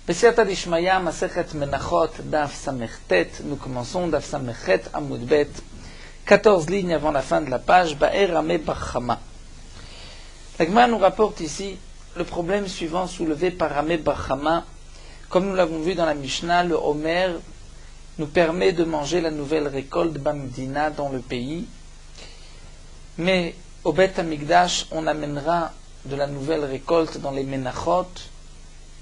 B'siyata d'Ishmaya, Masechet Menachot, Daf Samechet. Nous commençons Daf Samechet Amud Bet, 14 lignes avant la fin de la page. Ba'er Ameh Bar-Chama. La Gemara nous rapporte ici le problème suivant soulevé par Ameh Bar-Chama. Comme nous l'avons vu dans la Mishnah, le Homer nous permet de manger la nouvelle récolte Bamdina dans le pays. Mais au Bet Hamikdash, on amènera de la nouvelle récolte dans les Menachot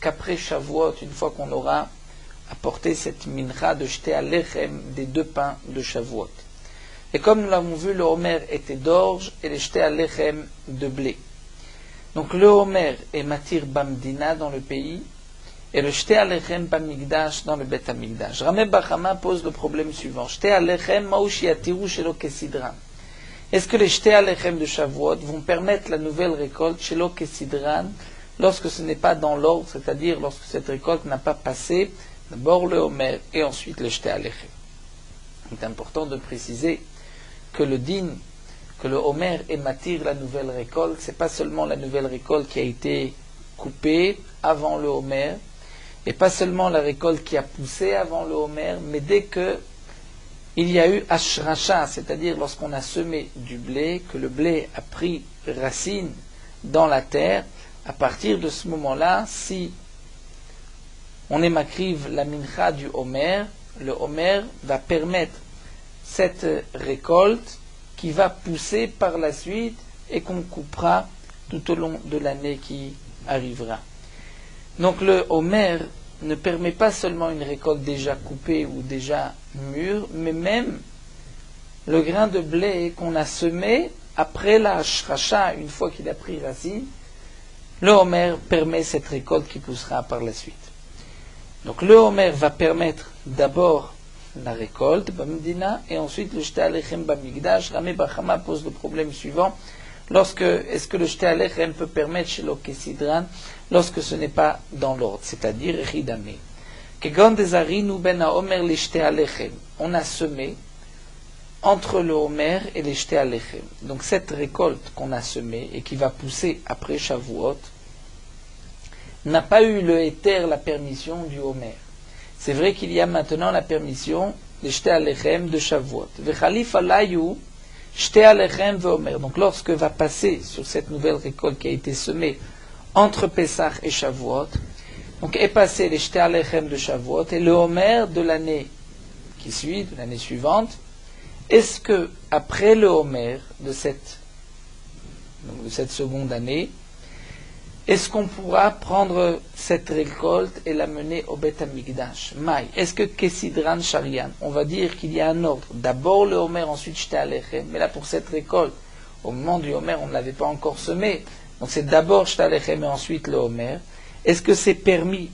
qu'après Shavuot, une fois qu'on aura apporté cette mincha de jeter à l'echem des 2 pains de Shavuot. Et comme nous l'avons vu, le Homer était d'orge et les jeter à l'echem de blé. Donc le Homer est matir bamdina dans le pays et le jeter à l'echem bamigdash dans le Bet Hamikdash. Ameh Bar-Chama pose le problème suivant. Jeter à l'echem maouch yatiru shelo kesidran. Est-ce que les jeter à l'echem de Shavuot vont permettre la nouvelle récolte shelo kesidran lorsque ce n'est pas dans l'ordre, c'est-à-dire lorsque cette récolte n'a pas passé d'abord le Homer et ensuite le jeter à l'echem? Il est important de préciser que le din, que le Homer ématir la nouvelle récolte, c'est pas seulement la nouvelle récolte qui a été coupée avant le Homer, et pas seulement la récolte qui a poussé avant le Homer, mais dès que il y a eu ashracha, c'est-à-dire lorsqu'on a semé du blé, que le blé a pris racine dans la terre. À partir de ce moment-là, si on émacrive la mincha du Homer, le Homer va permettre cette récolte qui va pousser par la suite et qu'on coupera tout au long de l'année qui arrivera. Donc le Homer ne permet pas seulement une récolte déjà coupée ou déjà mûre, mais même le grain de blé qu'on a semé après la ashracha, une fois qu'il a pris racine, le Homer permet cette récolte qui poussera par la suite. Donc le Homer va permettre d'abord la récolte, Bamdina, et ensuite le jeter à l'echem Bamigdash. Ameh Bar-Chama pose le problème suivant. Est-ce que le jeter à l'echem peut permettre chez l'Okesidran lorsque ce n'est pas dans l'ordre, c'est-à-dire Echidame. Kegon dezarinu ben ha-Homer les jeter à l'echem. On a semé entre le Homer et les jeter à l'echem. Donc cette récolte qu'on a semée et qui va pousser après Shavuot n'a pas eu le éther, la permission du Homer. C'est vrai qu'il y a maintenant la permission de jeter à l'echem de Shavuot. Vechalif alayu jeter à l'echem ve Homer. Donc lorsque va passer sur cette nouvelle récolte qui a été semée entre Pessah et Shavuot, donc est passé les jeter à l'echem de Shavuot et le Homer de l'année qui suit, de l'année suivante. Est-ce que, après le Homer de cette seconde année, est-ce qu'on pourra prendre cette récolte et l'amener au Bet Hamikdash? Maï, est-ce que Kesidran Sharian, on va dire qu'il y a un ordre, d'abord le Homer, ensuite jeter à l'echem, mais là pour cette récolte, au moment du Homer, on ne l'avait pas encore semé, donc c'est d'abord jeter à l'echem et ensuite le Homer. Est-ce que c'est permis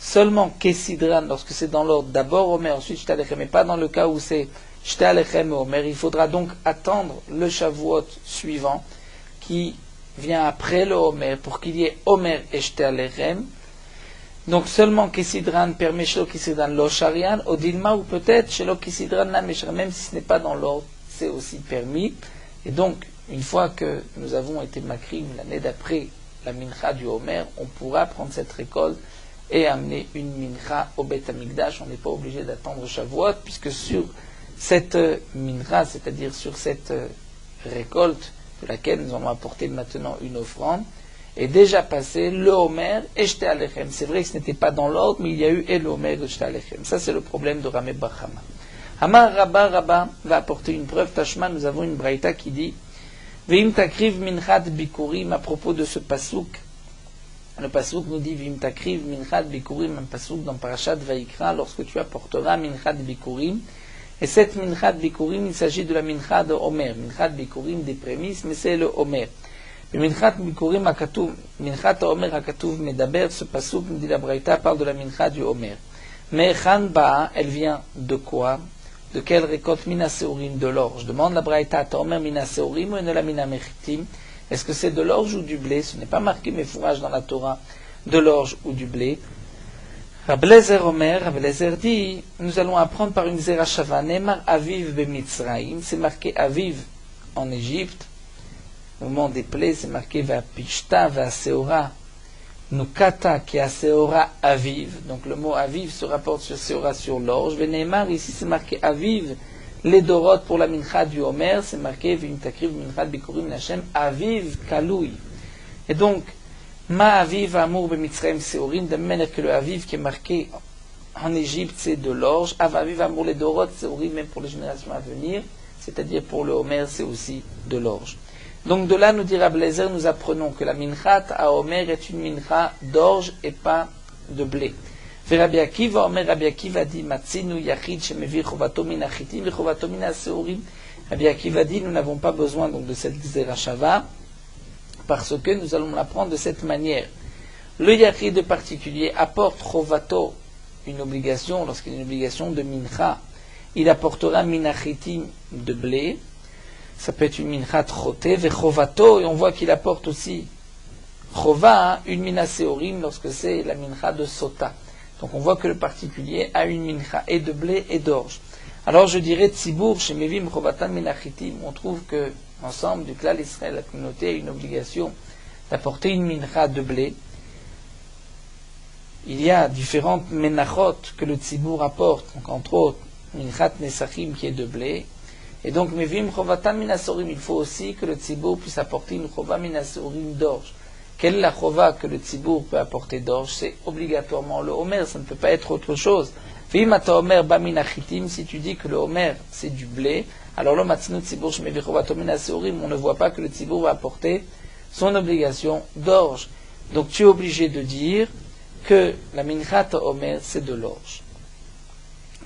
seulement Kesidran, lorsque c'est dans l'ordre, d'abord Homer, ensuite jeter à l'echem, mais pas dans le cas où c'est jeter à l'echem et Homer? Il faudra donc attendre le Shavuot suivant, qui vient après le Homer, pour qu'il y ait Homer et jeter à l'echem. Donc seulement Kesidran permet Shelo Kesidran lo Sharian, Odilma, ou peut-être Shelo Kesidran na Meshar, même si ce n'est pas dans l'ordre, c'est aussi permis. Et donc, une fois que nous avons été makrim l'année d'après la mincha du Homer, on pourra prendre cette récolte et amener une mincha au Bet Hamikdash. On n'est pas obligé d'attendre Shavuot, puisque sur cette mincha, c'est-à-dire sur cette récolte de laquelle nous allons apporter maintenant une offrande, est déjà passé le Homer et jeté à l'echem. C'est vrai que ce n'était pas dans l'ordre, mais il y a eu et le Homer et jeté à l'echem. Ça, c'est le problème de Ameh Bar-Chama. Amar Rabba va apporter une preuve. Tashma, nous avons une braïta qui dit V'im takriv minchat bikurim, à propos de ce pasouk. Le pasouk nous dit V'im takriv minchat bikurim, un pasouk dans Parashat Vaikra, lorsque tu apporteras minchat bikurim. Et cette minchat bikurim, il s'agit de la mincha de Homer. Minchat bikurim des prémices, mais c'est le Homer. Minchat bikurim hakatuv, minchat Homer hakatuv medaber, ce pasouk, nous dit la braïta, parle de la mincha du Homer. Mais chan ba'a, elle vient de quoi? De quelle récolte? Mina seorim, de l'orge. Demande la braïta, Homer mina seorim ou ne la mina mechitim? Est-ce que c'est de l'orge ou du blé? Ce n'est pas marqué mes fourrages dans la Torah, de l'orge ou du blé. Rabbi Eliezer Omer, Rabbi Eliezer dit, nous allons apprendre par une zerachava, Neymar Aviv b'Mitzraïm, c'est marqué Aviv en Égypte, au moment des plaies, c'est marqué Va'pishta Va'seora Nukata qui a Seora Aviv. Donc le mot Aviv se rapporte sur Seora sur l'orge. Veneimar, ici c'est marqué Aviv. Les Dorot pour la mincha du Homer, c'est marqué Vim Takriv Mincha Bikurim Lachem Aviv Kaloui. Et donc, Ma Aviv Amour Bemitzrayim Seorim, de même manière que le Aviv qui est marqué en Égypte, c'est de l'orge. Aviv Amour les Dorot Seorim, même pour les générations à venir, c'est-à-dire pour le Homer, c'est aussi de l'orge. Donc de là, nous dira Blazer, nous apprenons que la minchat à Homer est une mincha d'orge et pas de blé. Rabbi Akiva, Omer Rabbi Akiva dit, Matzinu Yachid Shemevir Chovato Min Achitim Chovato Min Aseorim. Rabbi Akiva dit, nous n'avons pas besoin donc de cette Gzerashava, parce que nous allons l'apprendre de cette manière. Le Yachid particulier apporte Chovato, une obligation, lorsqu'il y a une obligation de mincha, il apportera Min Achitim de blé. Ça peut être une minchat choté, vechovato, et on voit qu'il apporte aussi chova, une mina seorim, lorsque c'est la mincha de sota. Donc on voit que le particulier a une mincha et de blé et d'orge. Alors je dirais tzibour, chez Mevim, chovatan, minachitim, on trouve que l'ensemble du clan Israël, la communauté, a une obligation d'apporter une mincha de blé. Il y a différentes menachot que le tzibour apporte, donc entre autres, minchat nesachim qui est de blé. Et donc, Mevim Chovatan Minasorim, il faut aussi que le Tzibour puisse apporter une Chova Minasorim d'orge. Quelle est la Chova que le Tzibour peut apporter d'orge? C'est obligatoirement le Homer, ça ne peut pas être autre chose. Vimata Homer Baminachitim, si tu dis que le Homer c'est du blé, alors le Matzinu Tzibour Shmevi Chovato Minasorim, on ne voit pas que le Tzibour va apporter son obligation d'orge. Donc tu es obligé de dire que la Minchat Homer c'est de l'orge.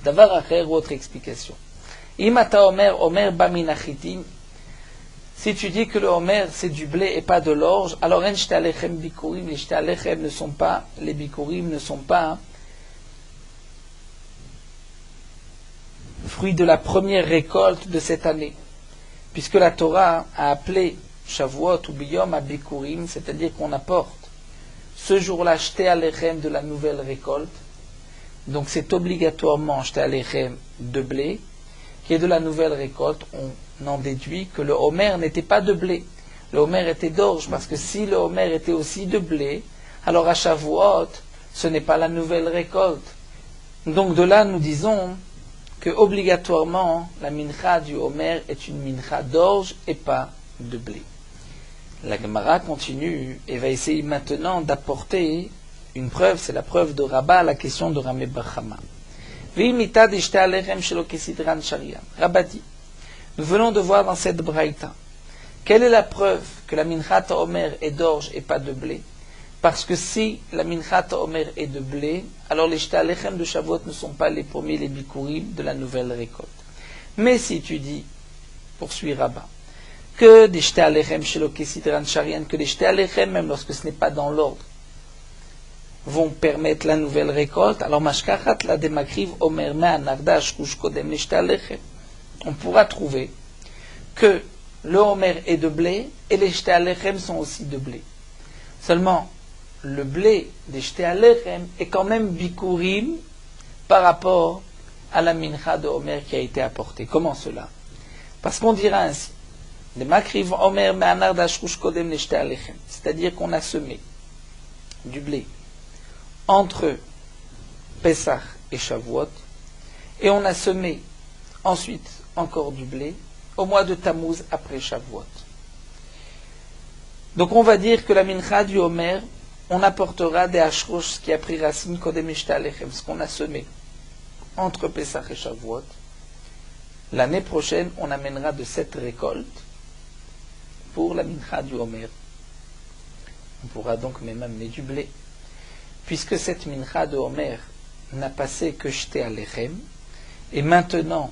Davar Acher, autre explication. Imata Omer Baminachitim, si tu dis que le Homer c'est du blé et pas de l'orge, alors en Shtalechem Bikurim, les Shtalechem ne sont pas, les Bikurim ne sont pas fruits de la première récolte de cette année, puisque la Torah a appelé Shavuot ou Biyom à Bikurim, c'est-à-dire qu'on apporte ce jour-là Shtalechem de la nouvelle récolte, donc c'est obligatoirement Shtalechem de blé, qui est de la nouvelle récolte, on en déduit que le Homer n'était pas de blé. Le Homer était d'orge, parce que si le Homer était aussi de blé, alors à Shavuot, ce n'est pas la nouvelle récolte. Donc de là, nous disons que obligatoirement, la mincha du Homer est une mincha d'orge et pas de blé. La Gemara continue et va essayer maintenant d'apporter une preuve, c'est la preuve de Rabbah à la question de Ramé bar Chama. Rabadi, nous venons de voir dans cette braïta, quelle est la preuve que la minchat Homer est d'orge et pas de blé? Parce que si la minchat Homer est de blé, alors les shtalechem de Shavuot ne sont pas les premiers, les bikurim de la nouvelle récolte. Mais si tu dis, poursuit Rabbah, que des shtalechem shelo kesidran sharian, que les shtalechem, même lorsque ce n'est pas dans l'ordre, vont permettre la nouvelle récolte, alors mashkachat la demakriv omer me'anardash kush kodem l'ishtalechem. On pourra trouver que le homer est de blé et les shtalechem sont aussi de blé. Seulement, le blé des shtalechem est quand même bikurim par rapport à la mincha de homer qui a été apportée. Comment cela? Parce qu'on dira ainsi, demakriv omer me'anardash kush kodem l'ishtalechem, c'est-à-dire qu'on a semé du blé entre Pessah et Shavuot, et on a semé ensuite encore du blé au mois de Tammuz après Shavuot. Donc on va dire que la mincha du Homer, on apportera des hashrosh qui a pris racine kodem ishtalechem, ce qu'on a semé entre Pessah et Shavuot. L'année prochaine, on amènera de cette récolte pour la mincha du Homer. On pourra donc même amener du blé. Puisque cette mincha de Homer n'a passé que jeté à l'Echem, et maintenant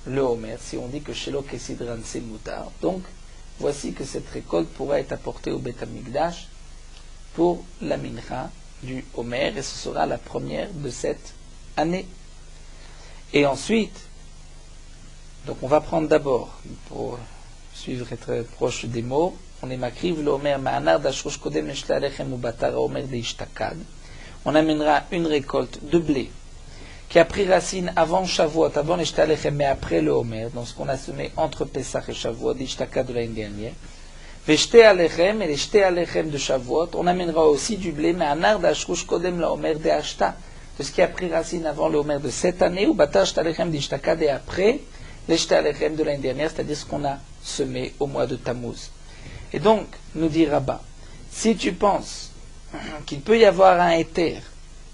le Homer, si on dit que Shelo Kesidran c'est Moutar, donc voici que cette récolte pourra être apportée au Beth Amikdash pour la mincha du Homer, et ce sera la première de cette année. Et ensuite, donc on va prendre d'abord, pour suivre et être proche des mots, on est makriv le Homer ma'anar d'ashrosh kodem l'ishtalechem ou batara Homer de ishtakad. On amènera une récolte de blé qui a pris racine avant Shavuot, avant les shtalechem, mais après le Homer, dans ce qu'on a semé entre Pessah et Shavuot, l'ishtakad de l'année dernière. Veshte alechem, et les shte alechem de Shavuot, on amènera aussi du blé, mais anar d'ashrush kodem la omer de ashta, de ce qui a pris racine avant le omer de cette année, ou batash talechem d'ishtakad, et après, les shte alechem de l'année dernière, c'est-à-dire ce qu'on a semé au mois de Tammuz. Et donc, nous dit Rabbah, si tu penses qu'il peut y avoir un éther,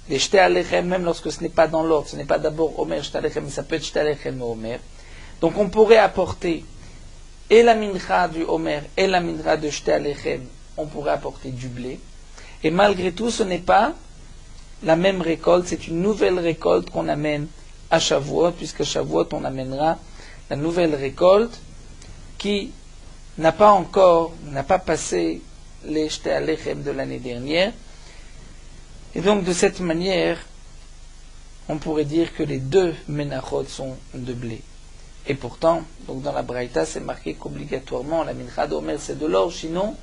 des shte alechem, même lorsque ce n'est pas dans l'ordre, ce n'est pas d'abord omer shte alechem, mais ça peut être shte alechem ou omer, donc on pourrait apporter et la mincha du Homer et la mincha de Shte Alechem, on pourrait apporter du blé. Et malgré tout, ce n'est pas la même récolte, c'est une nouvelle récolte qu'on amène à Shavuot, puisqu'à Shavuot, on amènera la nouvelle récolte qui n'a pas passé les Shte Alechem de l'année dernière. Et donc, de cette manière, on pourrait dire que les deux menachot sont de blé. Et pourtant, donc dans la Braïta, c'est marqué qu'obligatoirement la mincha d'Omer c'est de l'or, sinon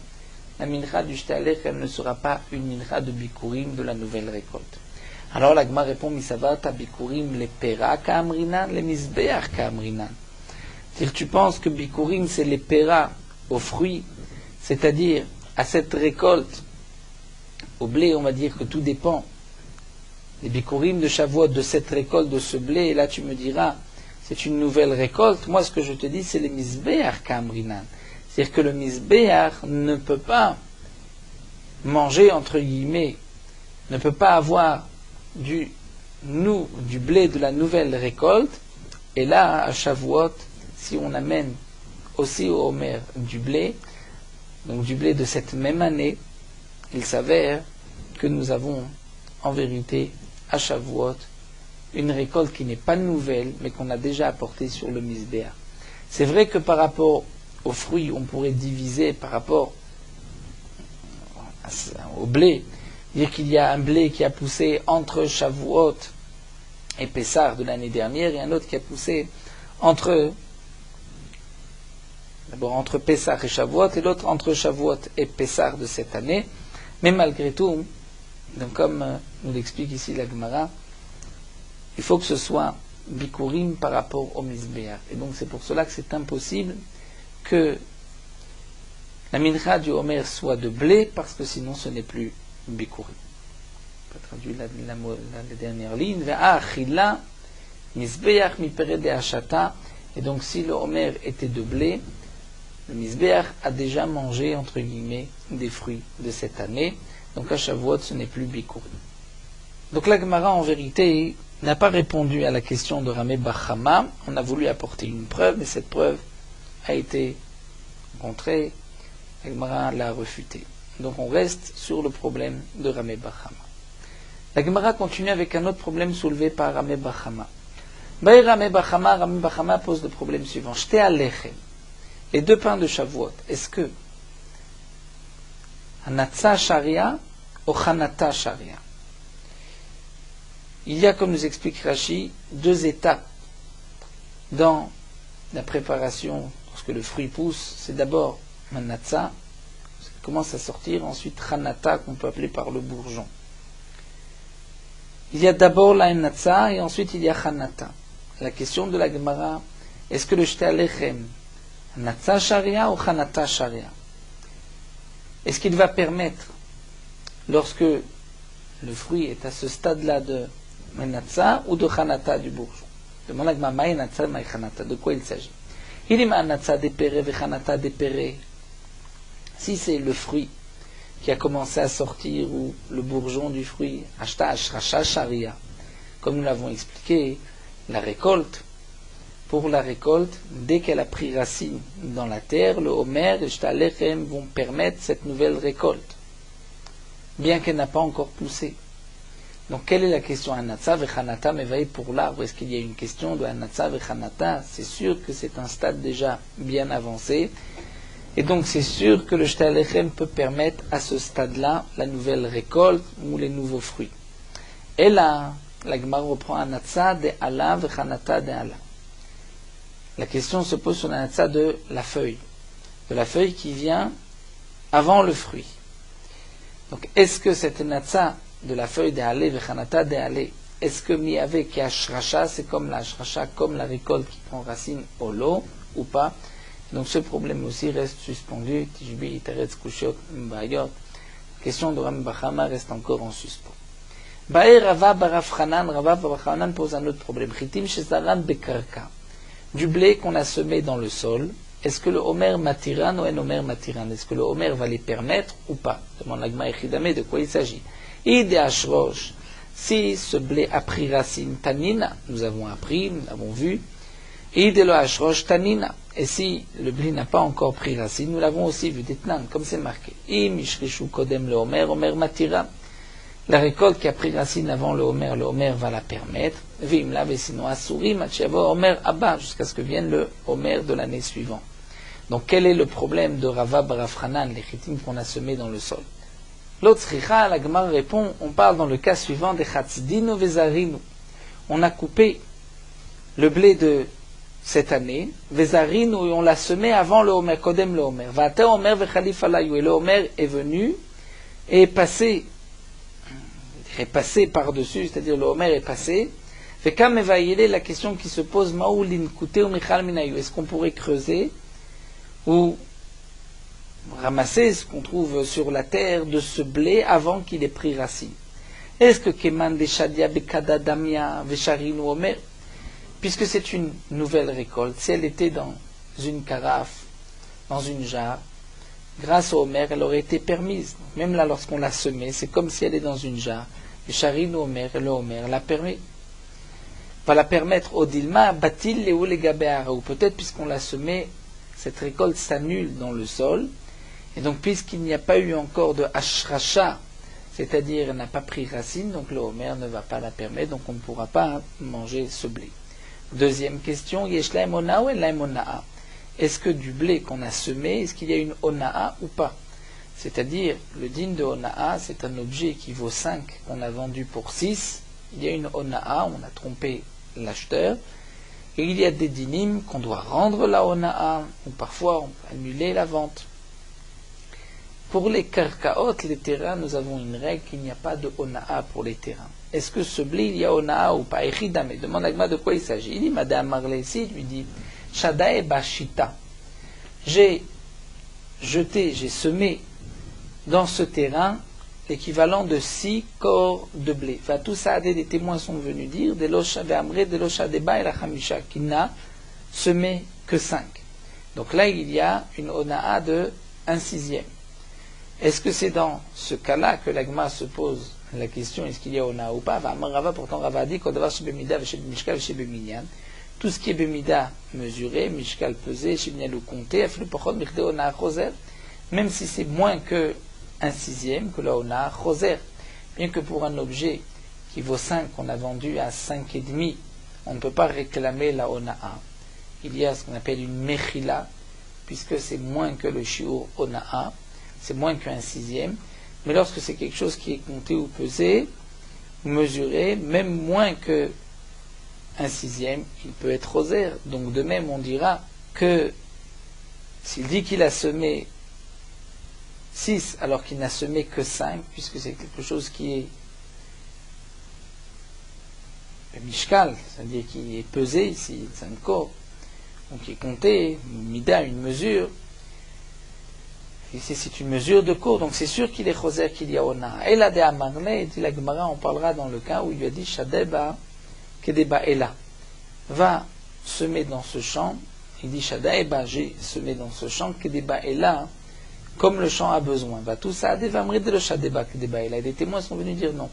la mincha du Shte Alechem ne sera pas une mincha de Bikurim de la nouvelle récolte. Alors la Gemara répond, Misavata Bikurim les pera ka'amrinan, les misbeach ka'amrinan. C'est-à-dire, tu penses que Bikurim c'est les pera aux fruits, c'est-à-dire à cette récolte, au blé, on va dire que tout dépend. Les Bikurim de Shavuot, de cette récolte, de ce blé, et là tu me diras, c'est une nouvelle récolte. Moi, ce que je te dis, c'est les misbeach ka'amrinan. C'est-à-dire que le misbeach ne peut pas manger, entre guillemets, ne peut pas avoir du blé de la nouvelle récolte. Et là, à Shavuot, si on amène aussi au Homer du blé, donc du blé de cette même année, il s'avère que nous avons, en vérité, à Shavuot, une récolte qui n'est pas nouvelle, mais qu'on a déjà apportée sur le misbéa. C'est vrai que par rapport aux fruits, on pourrait diviser par rapport au blé, dire qu'il y a un blé qui a poussé entre Shavuot et Pessah de l'année dernière, et un autre qui a poussé entre Pessah et Shavuot, et l'autre entre Shavuot et Pessah de cette année. Mais malgré tout, donc comme nous l'explique ici la Gemara, il faut que ce soit Bikurim par rapport au Mizbeach. Et donc c'est pour cela que c'est impossible que la mincha du Homer soit de blé, parce que sinon ce n'est plus Bikurim. On peut traduire la dernière ligne. Ve'achila Mizbeach mipere de hachata. Et donc si le Homer était de blé, le Mizbeach a déjà mangé, entre guillemets, des fruits de cette année. Donc à Shavuot, ce n'est plus Bikurim. Donc la Gemara, en vérité, n'a pas répondu à la question de Ramé Bar Chama. On a voulu apporter une preuve, mais cette preuve a été rencontrée. La Gemara l'a refutée. Donc on reste sur le problème de Ramé Bar Chama. La Gemara continue avec un autre problème soulevé par Ramé Bar Chama. Ramé Bar Chama pose le problème suivant. Shte alechem, les deux pains de Shavuot, est-ce que Hanatza Sharia ou Hanata Sharia? Il y a, comme nous explique Rashi, deux étapes dans la préparation. Lorsque le fruit pousse, c'est d'abord Hanatza, ça commence à sortir, ensuite Hanata, qu'on peut appeler par le bourgeon. Il y a d'abord la Hanatza et ensuite il y a Hanata. La question de la Gemara, est-ce que le Shte Alechem, Hanatza Sharia ou Hanata Sharia? Est-ce qu'il va permettre, lorsque le fruit est à ce stade-là de Hanatza ou de Hanata du bourgeon? Demande la Gemara, Maï Hanatza, Maï Hanata, de quoi il s'agit? Il est Hanatza dépéré, Hanata dépéré. Si c'est le fruit qui a commencé à sortir, ou le bourgeon du fruit, Ashta Ashrasha Sharia, comme nous l'avons expliqué, la récolte, pour la récolte, dès qu'elle a pris racine dans la terre, le Homer et le Shte Alechem vont permettre cette nouvelle récolte, bien qu'elle n'a pas encore poussé. Donc, quelle est la question Hanatza vechanata m'éveille pour l'arbre? Est-ce qu'il y a une question de Hanatza vechanata? C'est sûr que c'est un stade déjà bien avancé. Et donc, c'est sûr que le Shte Alechem peut permettre à ce stade-là la nouvelle récolte ou les nouveaux fruits. Et là, la Gemara reprend Hanatza de Allah vechanata de Allah. La question se pose sur la Hanatza de la feuille qui vient avant le fruit. Donc, est-ce que cette Hanatza de la feuille d'Alé, Vechanata d'Alé, est-ce que mi avec Ashracha, c'est comme la Ashracha, comme la récolte qui prend racine au lot, ou pas? Donc ce problème aussi reste suspendu. Tishbi, Teretz, Kushot, Mbayot. La question de Ram Bachama reste encore en suspens. Bae Rava Barafchanan, Rava Barafchanan pose un autre problème. Chitim Shezaran Bekarka. Du blé qu'on a semé dans le sol. Est-ce que le Homer Matiran ou un Homer Matiran? Est-ce que le Homer va les permettre ou pas? Demande l'Agma Echidame, de quoi il s'agit. Ide Ashrosh. Si ce blé a pris racine Tanina, nous avons appris, nous avons vu. Ide lo Ashrosh Tanina. Et si le blé n'a pas encore pris racine, nous l'avons aussi vu d'Etnan, comme c'est marqué. Im Ishrishu Kodem le Homer, Homer Matiran. La récolte qui a pris racine avant le Homer va la permettre. Vim la sinon Asurim, Achavo Homer Abba, jusqu'à ce que vienne le Homer de l'année suivante. Donc quel est le problème de Rava Barafranan, les chitim qu'on a semés dans le sol? L'autre Sricha, la Gemara répond, on parle dans le cas suivant des Chatzidino Vezarinu. On a coupé le blé de cette année, Vezarinu, et on l'a semé avant le Homer, Kodem le Homer. Vate Homer Vechalif Alayu, et le Homer est venu et est passé par-dessus, c'est-à-dire le Homer est passé. La question qui se pose, est-ce qu'on pourrait creuser ou ramasser ce qu'on trouve sur la terre de ce blé avant qu'il ait pris racine? Est-ce que Keman de Shadia Bekada Damia Vesharinu Homer, puisque c'est une nouvelle récolte, si elle était dans une carafe, dans une jarre, grâce au Homer, elle aurait été permise. Même là, lorsqu'on l'a semée, c'est comme si elle est dans une jarre. Vesharinu Homer, le Homer la permet. Va la permettre au Dilma, Batil Léo Legabéara, ou peut-être puisqu'on l'a semée, cette récolte s'annule dans le sol, et donc puisqu'il n'y a pas eu encore de ashracha, c'est-à-dire elle n'a pas pris racine, donc le Homer ne va pas la permettre, donc on ne pourra pas manger ce blé. Deuxième question, Yeshlaim Onaa ou Elaim Onaa? Est-ce que du blé qu'on a semé, est-ce qu'il y a une Onaa ou pas? C'est-à-dire, le din de Onaa, c'est un objet qui vaut 5, qu'on a vendu pour 6, il y a une Onaa, on a trompé l'acheteur, et il y a des dinim qu'on doit rendre la Onaa, ou parfois on peut annuler la vente. Pour les karkaot, les terrains, nous avons une règle qu'il n'y a pas de Onaa pour les terrains. Est-ce que ce blé, il y a Onaa ou pas? Echidame, demande à Gma de quoi il s'agit. Il dit, Madame Marlesi, lui dit, Shadae Bashita. J'ai semé dans ce terrain l'équivalent de 6 corps de blé. Enfin, tout ça, des témoins sont venus dire, qui n'a semé que 5. Donc là, il y a une Onaa de 1/6. Est-ce que c'est dans ce cas-là que l'Agma se pose la question, est-ce qu'il y a Onaa ou pas? Pourtant, Rava dit tout ce qui est Bemida mesuré, Mishkal pesé, Shibniel ou compté, même si c'est moins que 1/6, que la Onaa Choser. Bien que pour un objet qui vaut 5, qu'on a vendu à 5,5, on ne peut pas réclamer la Onaa. Il y a ce qu'on appelle une Mechila, puisque c'est moins que le Shiur Onaa, c'est moins que 1/6. Mais lorsque c'est quelque chose qui est compté ou pesé, ou mesuré, même moins que 1/6, il peut être Choser. Donc de même, on dira que s'il dit qu'il a semé 6 alors qu'il n'a semé que 5, puisque c'est quelque chose qui est mishkal, c'est-à-dire qui est pesé ici, 5 corps, donc qui est compté, mida, une mesure. Ici c'est une mesure de corps, donc c'est sûr qu'il est choser, qu'il y a ona. Et là, de Amarle, dit la Gemara, on parlera dans le cas où il lui a dit Shadeba, Kedeba Ela, va semer dans ce champ. Il dit Shadeba, j'ai semé dans ce champ, Kedeba Ela, comme le champ a besoin. Va tout ça, des témoins sont venus dire non.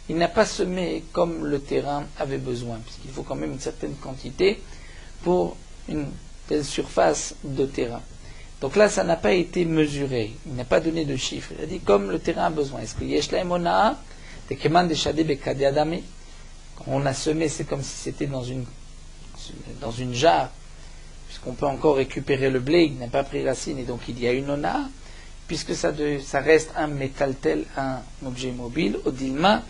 Il n'a pas semé comme le terrain avait besoin, puisqu'il faut quand même une certaine quantité pour une telle surface de terrain. Donc là, ça n'a pas été mesuré. Il n'a pas donné de chiffre. Il a dit comme le terrain a besoin. Est-ce que Yeshlaim Onaa, de Keman de Shadé Bekadi Adame, quand on a semé, c'est comme si c'était dans une jarre, puisqu'on peut encore récupérer le blé, il n'a pas pris racine, et donc il y a une Onaa. Puisque ça reste un métal-tel, un objet mobile, au dilma,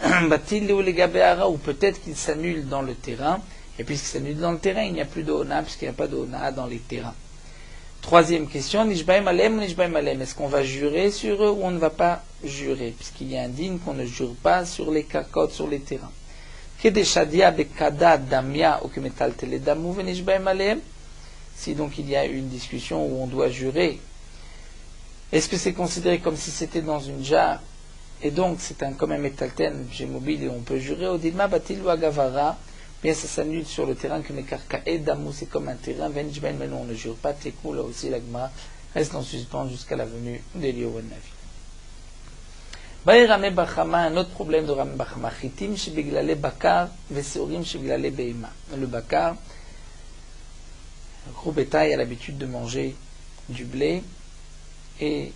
ou peut-être qu'il s'annule dans le terrain, et puisqu'il s'annule dans le terrain, il n'y a plus de Ona, puisqu'il n'y a pas de Ona dans les terrains. Troisième question, Nishbaim Alem ou Nishbaim Alem, est-ce qu'on va jurer sur eux ou on ne va pas jurer, puisqu'il y a un digne qu'on ne jure pas sur les karkotes, sur les terrains. si donc il y a une discussion où on doit jurer, est-ce que c'est considéré comme si c'était dans une jarre, et donc c'est comme un métalten, objet mobile, et on peut jurer au dilma batil ou agavara, bien ça s'annule sur le terrain que mekarka et damou, c'est comme un terrain, venjben, mais non, on ne jure pas, tekou, là aussi l'agma reste en suspens jusqu'à la venue d'Elio Navi. Baï Ramé Bachama, un autre problème de Ramé Bachama, chitim shibiglale bakar, veseorim shibiglale beima. Le bakar, le gros bétail a l'habitude de manger du blé, et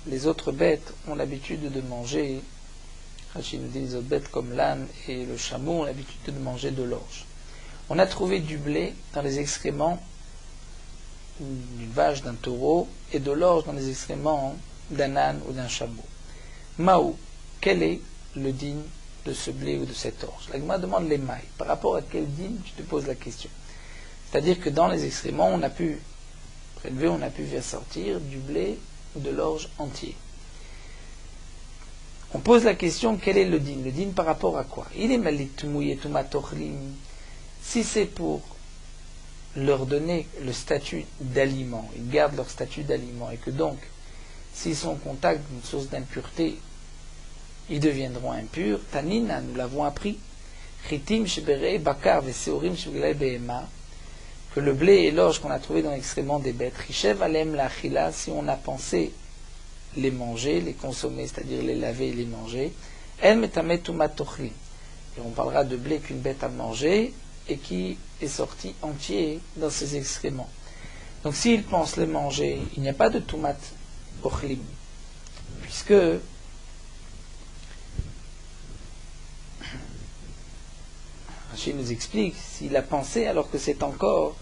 les autres bêtes ont l'habitude de manger, Rachid nous dit les autres bêtes comme l'âne et le chameau ont l'habitude de manger de l'orge. On a trouvé du blé dans les excréments d'une vache, d'un taureau, et de l'orge dans les excréments d'un âne ou d'un chameau. Maou, quel est le digne de ce blé ou de cette orge? La Gemara demande les mailles. Par rapport à quel digne, tu te poses la question. C'est-à-dire que dans les excréments, on a pu prélever, on a pu faire sortir du blé ou de l'orge entier. On pose la question, quel est le digne? Le digne par rapport à quoi? Il est malit mouillé tourlim. Si c'est pour leur donner le statut d'aliment, ils gardent leur statut d'aliment, et que donc, s'ils sont en contact d'une source d'impureté, ils deviendront impurs. Tanina, nous l'avons appris. Chitim shebere bakar veseorim shebegilai behema, que le blé et l'orge qu'on a trouvé dans l'excrément des bêtes, Rishev alem la achila, si on a pensé les manger, les consommer, c'est-à-dire les laver et les manger, el metamet tumat tochli. Et on parlera de blé qu'une bête a mangé et qui est sorti entier dans ses excréments. Donc s'ils pensent les manger, il n'y a pas de tumat ochlim, puisque Rachid nous explique, s'il a pensé alors que c'est encore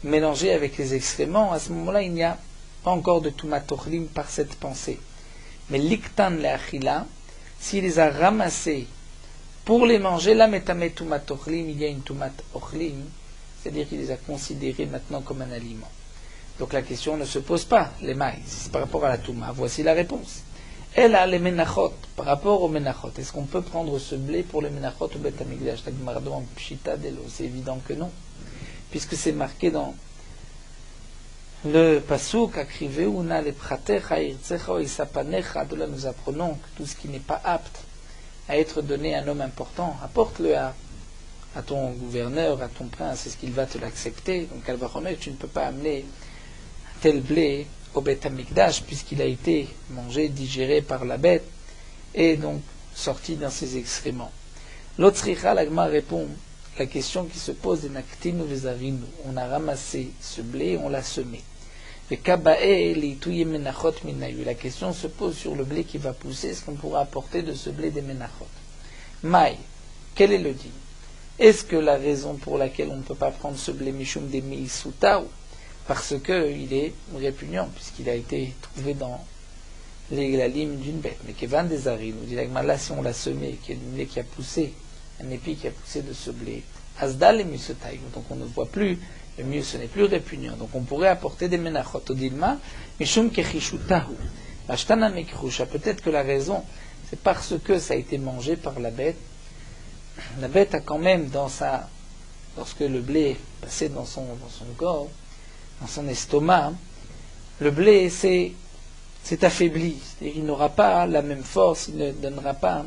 mélangé avec les excréments, à ce moment-là il n'y a pas encore de tumat ochlim par cette pensée. Mais l'iktan le'achila, s'il les a ramassés pour les manger, là metamet tumat ochlim, il y a une tumat ochlim, c'est-à-dire qu'il les a considérés maintenant comme un aliment. Donc la question ne se pose pas, les mailles, c'est par rapport à la touma. Voici la réponse. Elle a les menachot, par rapport aux menachot. Est-ce qu'on peut prendre ce blé pour les menachot au Beth Amikdash? C'est évident que non, puisque c'est marqué dans le pasuk, Akrivehuna le pratecha irtsecha isapanecha. De là nous apprenons que tout ce qui n'est pas apte à être donné à un homme important, apporte-le à ton gouverneur, à ton prince, est-ce qu'il va te l'accepter? Donc elle va remettre, tu ne peux pas amener tel blé au Beth Amikdash, puisqu'il a été mangé, digéré par la bête, et donc sorti dans ses excréments. L'Otzricha, l'Agma répond, la question qui se pose est Naktinu vezarinu. On a ramassé ce blé, on l'a semé. La question se pose sur le blé qui va pousser, est-ce qu'on pourra apporter de ce blé des menachot? Maï, quel est le digne? Est-ce que la raison pour laquelle on ne peut pas prendre ce blé mishum des mi'isutaou, parce qu'il est répugnant, puisqu'il a été trouvé dans la lime d'une bête, mais Kevan des Ari, nous dit là, si on l'a semé, qu'il y a du blé qui a poussé, un épi qui a poussé de ce blé, Asdal et Misutaï, donc on ne voit plus, le mieux ce n'est plus répugnant, donc on pourrait apporter des menachot au dilma, mishum kechishutahu, ashtana mekrusha, peut-être que la raison, c'est parce que ça a été mangé par la bête a quand même lorsque le blé est passé dans son corps, dans son estomac, le blé s'est affaibli, c'est-à-dire il n'aura pas la même force, il ne donnera pas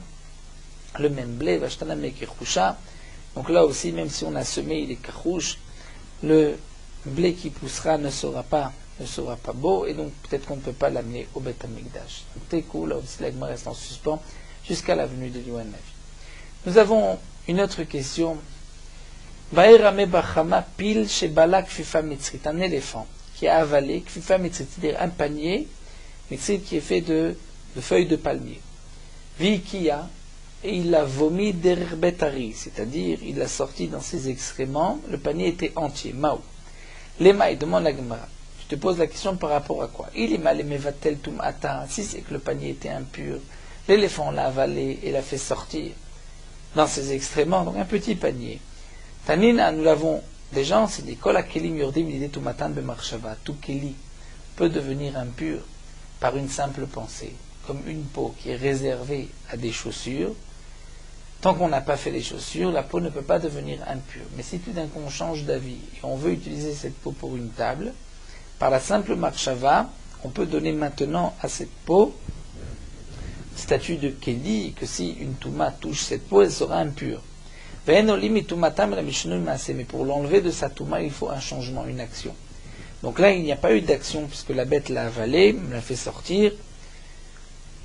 le même blé, vashtana mekrusha. Donc là aussi, même si on a semé, il est karouche, le blé qui poussera ne sera pas beau, et donc peut-être qu'on ne peut pas l'amener au Beth Amikdash. Donc Tekou, là aussi l'agma reste en suspens jusqu'à la venue de Yohan Navi. Nous avons une autre question. Vaïrame Bachama pile chez Balak Kfifa Mitzrit, un éléphant qui a avalé Kfifa Mitzrit, c'est-à-dire un panier Mitzrit qui est fait de feuilles de palmier. Vikia, et il l'a vomi d'Erbetari, c'est-à-dire il l'a sorti dans ses excréments, le panier était entier. Maou. L'emaï, demande la Gemara. Je te pose la question par rapport à quoi? Il est mal aimé va-t-elle tout matin, si c'est que le panier était impur, l'éléphant l'a avalé et l'a fait sortir dans ses excréments, donc un petit panier. Tanina, nous l'avons déjà enseigné, Kol Kelim Yurdim l'idée tout matin de Marshava, tout Keli peut devenir impur par une simple pensée, comme une peau qui est réservée à des chaussures, Tant qu'on n'a pas fait les chaussures, la peau ne peut pas devenir impure. Mais si tout d'un coup on change d'avis et on veut utiliser cette peau pour une table, par la simple marchava, on peut donner maintenant à cette peau statut de Kéli, que si une touma touche cette peau, elle sera impure. Mais pour l'enlever de sa touma, il faut un changement, une action. Donc là, il n'y a pas eu d'action puisque la bête l'a avalé, l'a fait sortir.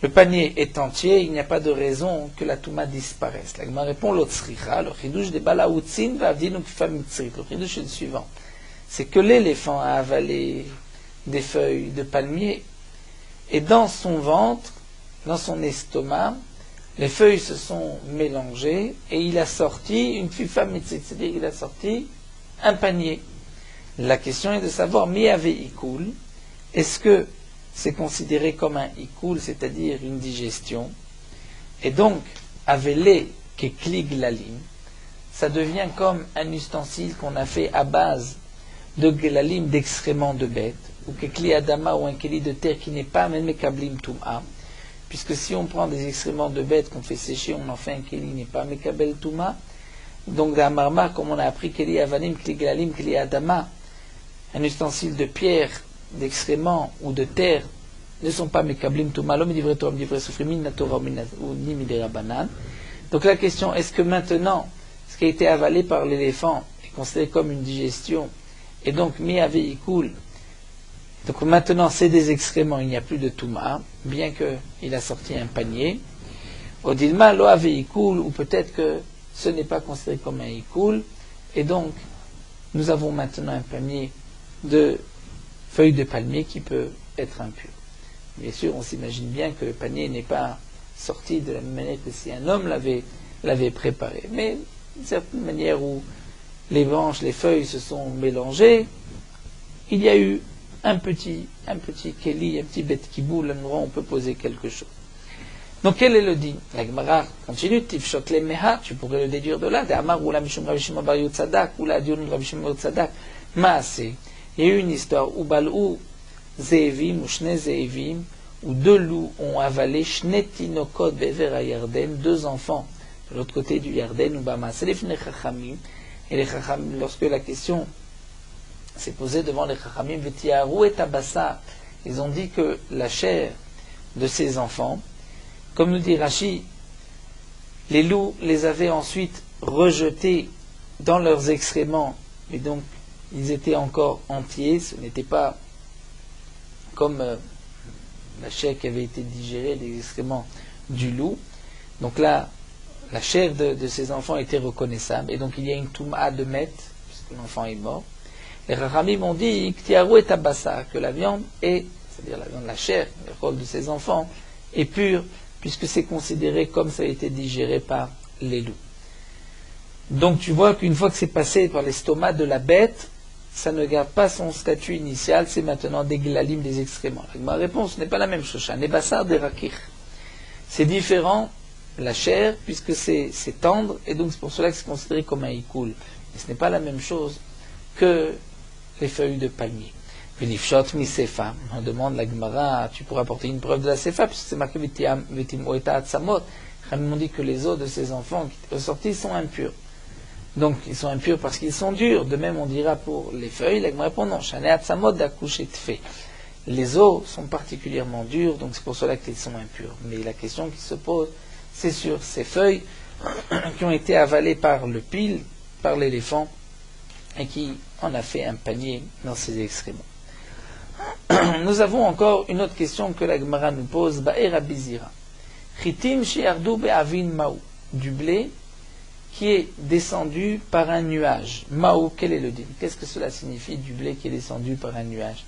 Le panier est entier, il n'y a pas de raison que la touma disparaisse. La Gemara répond l'otsricha, le chidouche des balaoutzin va avdinu kfam mitzrit. Le chidouche est le suivant. C'est que l'éléphant a avalé des feuilles de palmier et dans son ventre, dans son estomac, les feuilles se sont mélangées et il a sorti une fifa mitzrit, c'est-à-dire qu'il a sorti un panier. La question est de savoir, mi avait ikoul, est-ce que c'est considéré comme un ikoul, c'est-à-dire une digestion, et donc, avelé kekli glalim, ça devient comme un ustensile qu'on a fait à base de glalim, d'excréments de bêtes, ou kekli adama, ou un keli de terre qui n'est pas même mekablim tum'a, puisque si on prend des excréments de bêtes qu'on fait sécher, on en fait un keli n'est pas mekabel tum'a. Donc dans la marmar, comme on a appris keli avanim, keli glalim, keli adama, un ustensile de pierre, d'excréments ou de terre ne sont pas mekablim tum'a, l'homme divrait Torah, divrait soufri, min natora ou ni midera banan. Donc la question, est-ce que maintenant, ce qui a été avalé par l'éléphant est considéré comme une digestion, et donc mi aveikul, donc maintenant c'est des excréments, il n'y a plus de tum'a, bien qu'il a sorti un panier. Odilma lo aveikul, ou peut-être que ce n'est pas considéré comme un ikul, et donc nous avons maintenant un panier de feuilles de palmier qui peut être impur. Bien sûr, on s'imagine bien que le panier n'est pas sorti de la même manière que si un homme l'avait préparé. Mais d'une certaine manière où les branches, les feuilles se sont mélangées, il y a eu un petit keli, un petit bête kiboul, l'endroit où on peut poser quelque chose. Donc quel est le din? La Gemara continue, tifshot le meha, tu pourrais le déduire de là, de Amar ou la mishum Rabbi Shimon bar Yotzadak, ou la dion Rabbi Shimon bar Yotzadak, maaseh. Il y a eu une histoire où balou zeevim ou shne zeevim, où deux loups ont avalé shne tinokot bever à Yarden, deux enfants de l'autre côté du Yarden, ou bamaaseh lefnei chachamim, et les chachamim, lorsque la question s'est posée devant les chachamim, vetiaru et abassa, ils ont dit que la chair de ces enfants, comme nous dit Rashi, les loups les avaient ensuite rejetés dans leurs excréments, et donc ils étaient encore entiers, ce n'était pas comme la chair qui avait été digérée des excréments du loup. Donc là, la chair de ces enfants était reconnaissable, et donc il y a une touma de met, puisque l'enfant est mort. Les Rachamim ont dit que la viande est, c'est-à-dire la viande, la chair, le rôle de ces enfants, est pure, puisque c'est considéré comme ça a été digéré par les loups. Donc tu vois qu'une fois que c'est passé par l'estomac de la bête, ça ne garde pas son statut initial, c'est maintenant des glalim, des excréments. Ma réponse n'est pas la même chose, n'est bassar des rakir. C'est différent, la chair, puisque c'est tendre, et donc c'est pour cela que c'est considéré comme un ikoul. Mais ce n'est pas la même chose que les feuilles de palmier. Venifshot mi sefa. On demande la Gemara, tu pourras apporter une preuve de la sefa, puisque c'est marqué vetim oeta atzamot. Ils m'ont dit que les os de ces enfants qui étaient ressortis sont impurs. Donc ils sont impurs parce qu'ils sont durs. De même on dira pour les feuilles, la Gemara répond non, shane atzamot d'accoucher de fait. Les os sont particulièrement durs, donc c'est pour cela qu'ils sont impurs. Mais la question qui se pose, c'est sur ces feuilles qui ont été avalées par le pile, par l'éléphant, et qui en a fait un panier dans ses excréments. Nous avons encore une autre question que la Gemara nous pose, Ba'era bizira. Chitim she'ardu be'avin ma'u, du blé qui est descendu par un nuage. Ma'u, quel est le din? Qu'est-ce que cela signifie, du blé qui est descendu par un nuage?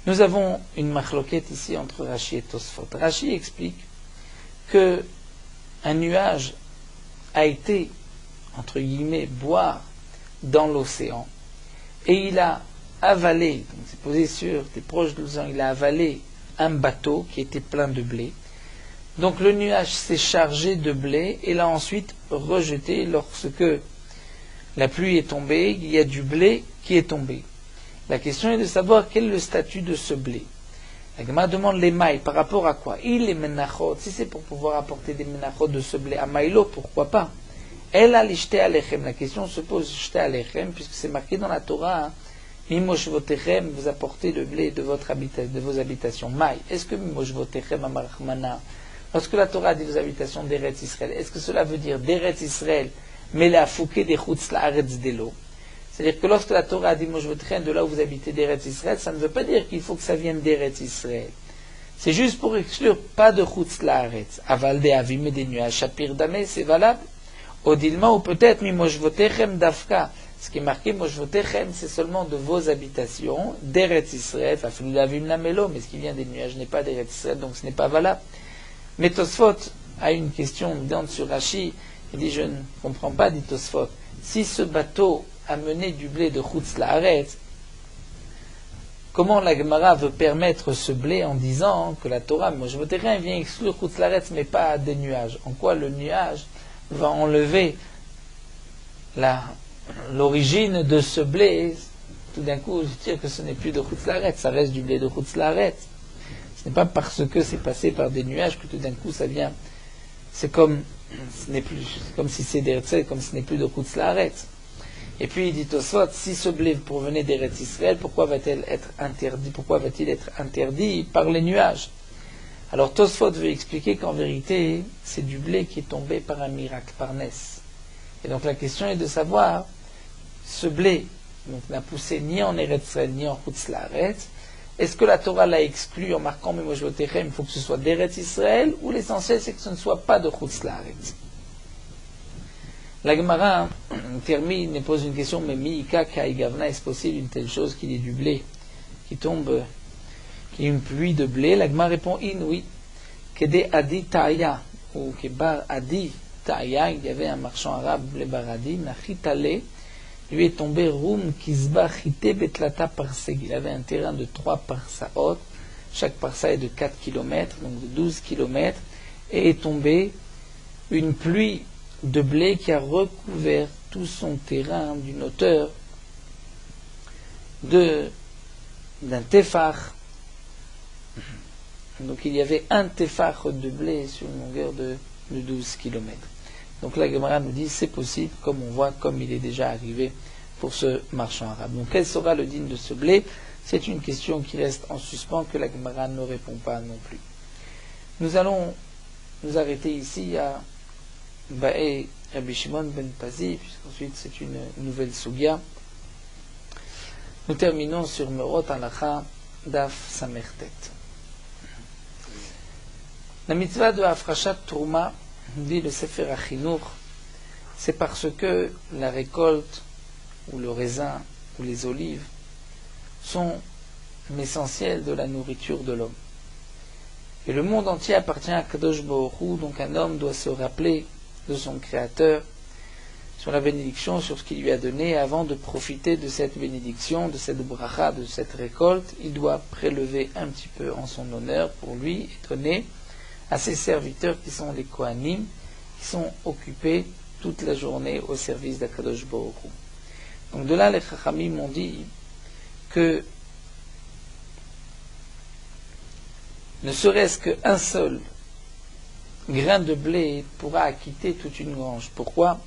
Nous avons une machloquette ici entre Rashi et Tosfot. Rashi explique que un nuage a été, entre guillemets, boire dans l'océan, et il a avalé, donc c'est posé sur des proches de l'océan, il a avalé un bateau qui était plein de blé. Donc le nuage s'est chargé de blé et l'a ensuite rejeté. Lorsque la pluie est tombée, il y a du blé qui est tombé. La question est de savoir quel est le statut de ce blé. La Gemara demande les mailles, par rapport à quoi? Il les menachot, si c'est pour pouvoir apporter des menachot de ce blé à maïlo, pourquoi pas? Elle a l'ishte alechem. La question se pose ishte alechem, puisque c'est marqué dans la Torah, mimoshvotechem, vous apportez le blé de vos habitations. Maï. Est-ce que mimoshvotechem amarachmana, lorsque la Torah dit vos habitations d'Eretz Israël, est-ce que cela veut dire d'Eretz Israël, mais la fouquet des chutz laaretz d'elo? C'est-à-dire que lorsque la Torah dit mimoshvotechem, de là où vous habitez d'Eretz Israël, ça ne veut pas dire qu'il faut que ça vienne d'Eretz Israël. C'est juste pour exclure pas de chutz laaretz. Aval de avim et des nuages, shapir damé, c'est valable. Odilma, ou peut-être mimoshvotechem dafka. Ce qui est marqué moshvotechem, c'est seulement de vos habitations, d'Eretz Israël, enfin, l'avim lamelo, mais ce qui vient des nuages n'est pas d'Eretz Israël, donc ce n'est pas valable. Mais Tosfot a une question évidente sur Rashi. Il dit, je ne comprends pas, dit Tosfot. Si ce bateau a mené du blé de Chutz Laaretz, comment la Gemara veut permettre ce blé en disant que la Torah, moshvotechem, vient exclure Chutz Laaretz, mais pas des nuages? En quoi le nuage va enlever l'origine de ce blé? Tout d'un coup, je dire que ce n'est plus de Chutz Laaretz, ça reste du blé de Chutz Laaretz. Ce n'est pas parce que c'est passé par des nuages que tout d'un coup ça vient. C'est comme si c'est d'Eretz, comme ce n'est plus de Chutz Laaretz. Et puis il dit Tosfot, si ce blé provenait d'Eretz Israël, pourquoi va-t-il être interdit par les nuages? Alors Tosfot veut expliquer qu'en vérité, c'est du blé qui est tombé par un miracle, par Ness. Et donc la question est de savoir, ce blé n'a poussé ni en Eretz Israël ni en Chutz Laaretz, est-ce que la Torah l'a exclu en marquant mimoshvotechem, il faut que ce soit d'Eretz Israël, ou l'essentiel c'est que ce ne soit pas de Chutz Laaretz? La Gemara termine et pose une question, mais miika kaigavna, est-ce possible une telle chose qu'il y ait du blé qui tombe, qu'il y ait une pluie de blé? La Gemara répond oui, kede adi ta'ya, ou kebar adi ta'ya, il y avait un marchand arabe, le baradi, nachitale, lui est tombé roum kizba chite betlata parseg. Il avait un terrain de 3 parsaot, chaque parsa est de 4 km, donc de 12 km, et est tombé une pluie de blé qui a recouvert tout son terrain d'une hauteur d'un tefar. Donc il y avait un tefar de blé sur une longueur de 12 km. Donc la Gemara nous dit c'est possible, comme on voit, comme il est déjà arrivé pour ce marchand arabe. Donc quel sera le digne de ce blé? C'est une question qui reste en suspens, que la Gemara ne répond pas non plus. Nous allons nous arrêter ici à Bae Rabbi Shimon ben Pazi, puisqu'ensuite c'est une nouvelle sugya. Nous terminons sur Merot Halacha Daf Samertet. La mitzvah de Afrashat Trouma, dit le Sefer HaChinuch, c'est parce que la récolte, ou le raisin, ou les olives, sont l'essentiel de la nourriture de l'homme. Et le monde entier appartient à Kadosh Baruch Hu, donc un homme doit se rappeler de son Créateur, sur la bénédiction, sur ce qu'il lui a donné, et avant de profiter de cette bénédiction, de cette bracha, de cette récolte, il doit prélever un petit peu en son honneur pour lui et donner à ses serviteurs qui sont les Kohanim, qui sont occupés toute la journée au service d'Akadosh Baruch Hu. Donc de là, les Chachamim ont dit que ne serait-ce qu'un seul grain de blé pourra acquitter toute une grange. Pourquoi?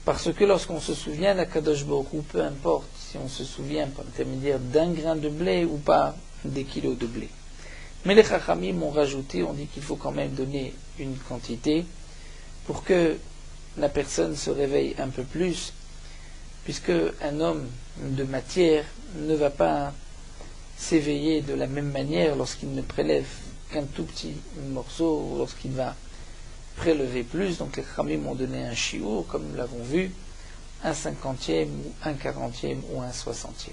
Parce que lorsqu'on se souvient d'Akadosh Baruch Hu, peu importe si on se souvient par l'intermédiaire d'un grain de blé ou pas des kilos de blé. Mais les Chachamim ont rajouté, on dit qu'il faut quand même donner une quantité pour que la personne se réveille un peu plus, puisque un homme de matière ne va pas s'éveiller de la même manière lorsqu'il ne prélève qu'un tout petit morceau ou lorsqu'il va prélever plus. Donc les Chachamim ont donné un shiur, comme nous l'avons vu, un 50e ou un 40e ou un 60e.